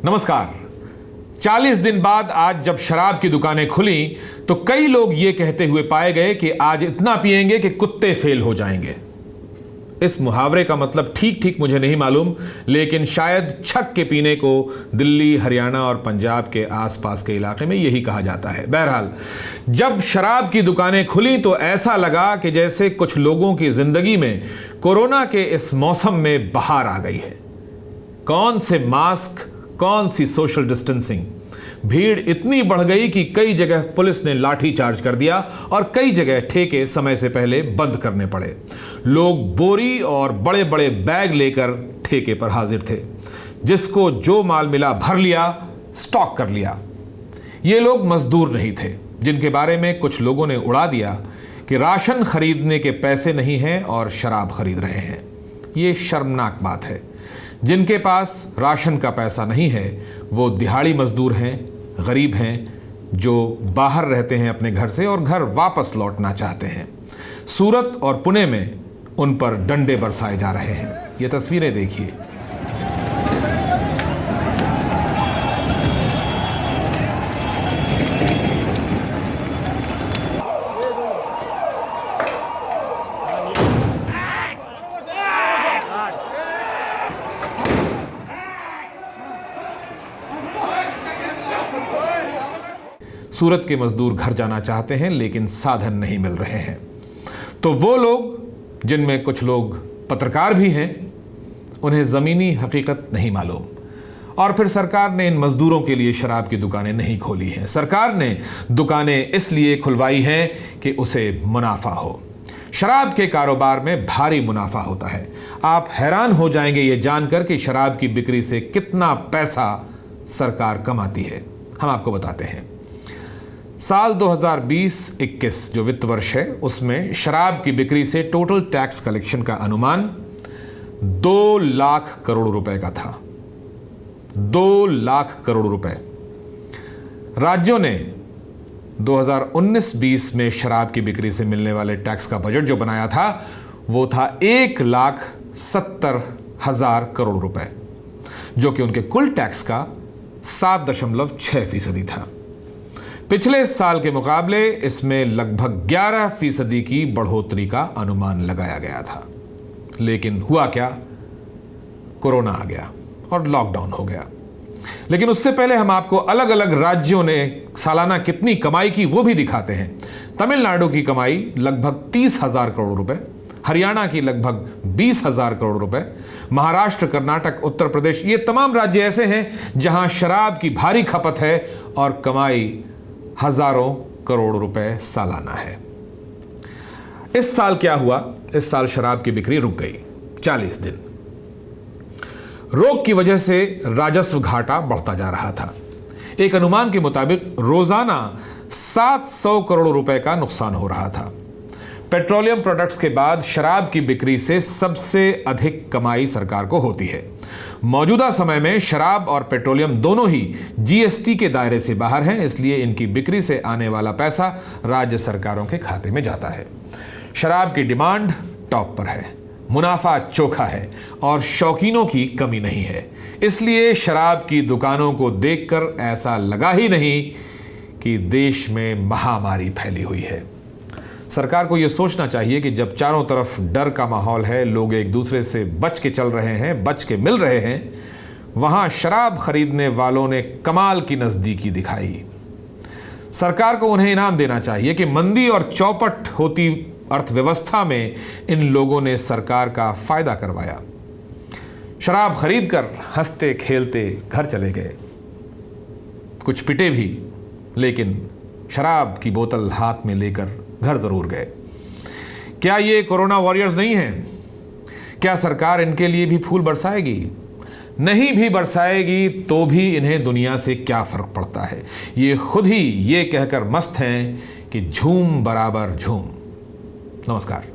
नमस्कार। 40 दिन बाद आज जब शराब की दुकानें खुली तो कई लोग ये कहते हुए पाए गए कि आज इतना पिएंगे कि कुत्ते फेल हो जाएंगे। इस मुहावरे का मतलब ठीक ठीक मुझे नहीं मालूम, लेकिन शायद छक के पीने को दिल्ली, हरियाणा और पंजाब के आसपास के इलाके में यही कहा जाता है। बहरहाल, जब शराब की दुकानें खुली तो ऐसा लगा कि जैसे कुछ लोगों की जिंदगी में कोरोना के इस मौसम में बहार आ गई है। कौन से मास्क, कौन सी सोशल डिस्टेंसिंग, भीड़ इतनी बढ़ गई कि कई जगह पुलिस ने लाठी चार्ज कर दिया और कई जगह ठेके समय से पहले बंद करने पड़े। लोग बोरी और बड़े बड़े बैग लेकर ठेके पर हाजिर थे। जिसको जो माल मिला भर लिया, स्टॉक कर लिया। ये लोग मजदूर नहीं थे जिनके बारे में कुछ लोगों ने उड़ा दिया कि राशन खरीदने के पैसे नहीं हैं और शराब खरीद रहे हैं। ये शर्मनाक बात है। जिनके पास राशन का पैसा नहीं है वो दिहाड़ी मजदूर हैं, गरीब हैं, जो बाहर रहते हैं अपने घर से और घर वापस लौटना चाहते हैं। सूरत और पुणे में उन पर डंडे बरसाए जा रहे हैं। ये तस्वीरें देखिए। सूरत के मजदूर घर जाना चाहते हैं लेकिन साधन नहीं मिल रहे हैं। तो वो लोग, जिनमें कुछ लोग पत्रकार भी हैं, उन्हें ज़मीनी हकीकत नहीं मालूम। और फिर सरकार ने इन मजदूरों के लिए शराब की दुकानें नहीं खोली हैं। सरकार ने दुकानें इसलिए खुलवाई हैं कि उसे मुनाफा हो। शराब के कारोबार में भारी मुनाफा होता है। आप हैरान हो जाएंगे ये जानकर कि शराब की बिक्री से कितना पैसा सरकार कमाती है। हम आपको बताते हैं। साल 2020-21 जो वित्त वर्ष है, उसमें शराब की बिक्री से टोटल टैक्स कलेक्शन का अनुमान 2 लाख करोड़ रुपए का था। 2 लाख करोड़ रुपए। राज्यों ने 2019-20 में शराब की बिक्री से मिलने वाले टैक्स का बजट जो बनाया था वो था 1,70,000 करोड़ रुपए, जो कि उनके कुल टैक्स का 7.6% था। पिछले साल के मुकाबले इसमें लगभग 11% की बढ़ोतरी का अनुमान लगाया गया था। लेकिन हुआ क्या? कोरोना आ गया और लॉकडाउन हो गया। लेकिन उससे पहले हम आपको अलग अलग राज्यों ने सालाना कितनी कमाई की वो भी दिखाते हैं। तमिलनाडु की कमाई लगभग 30,000 करोड़ रुपए, हरियाणा की लगभग 20,000 करोड़ रुपए, महाराष्ट्र, कर्नाटक, उत्तर प्रदेश, ये तमाम राज्य ऐसे हैं जहां शराब की भारी खपत है और कमाई हजारों करोड़ रुपए सालाना है। इस साल क्या हुआ? इस साल शराब की बिक्री रुक गई 40 दिन। रोग की वजह से राजस्व घाटा बढ़ता जा रहा था। एक अनुमान के मुताबिक रोजाना 700 करोड़ रुपए का नुकसान हो रहा था। पेट्रोलियम प्रोडक्ट्स के बाद शराब की बिक्री से सबसे अधिक कमाई सरकार को होती है। मौजूदा समय में शराब और पेट्रोलियम दोनों ही जीएसटी के दायरे से बाहर हैं, इसलिए इनकी बिक्री से आने वाला पैसा राज्य सरकारों के खाते में जाता है। शराब की डिमांड टॉप पर है, मुनाफा चोखा है और शौकीनों की कमी नहीं है। इसलिए शराब की दुकानों को देखकर ऐसा लगा ही नहीं कि देश में महामारी फैली हुई है। सरकार को यह सोचना चाहिए कि जब चारों तरफ डर का माहौल है, लोग एक दूसरे से बच के चल रहे हैं, बच के मिल रहे हैं, वहां शराब खरीदने वालों ने कमाल की नजदीकी दिखाई। सरकार को उन्हें इनाम देना चाहिए कि मंदी और चौपट होती अर्थव्यवस्था में इन लोगों ने सरकार का फायदा करवाया। शराब खरीदकर हंसते खेलते घर चले गए। कुछ पिटे भी, लेकिन शराब की बोतल हाथ में लेकर घर जरूर गए। क्या ये कोरोना वॉरियर्स नहीं हैं? क्या सरकार इनके लिए भी फूल बरसाएगी? नहीं भी बरसाएगी तो भी इन्हें दुनिया से क्या फर्क पड़ता है। ये खुद ही ये कहकर मस्त हैं कि झूम बराबर झूम। नमस्कार।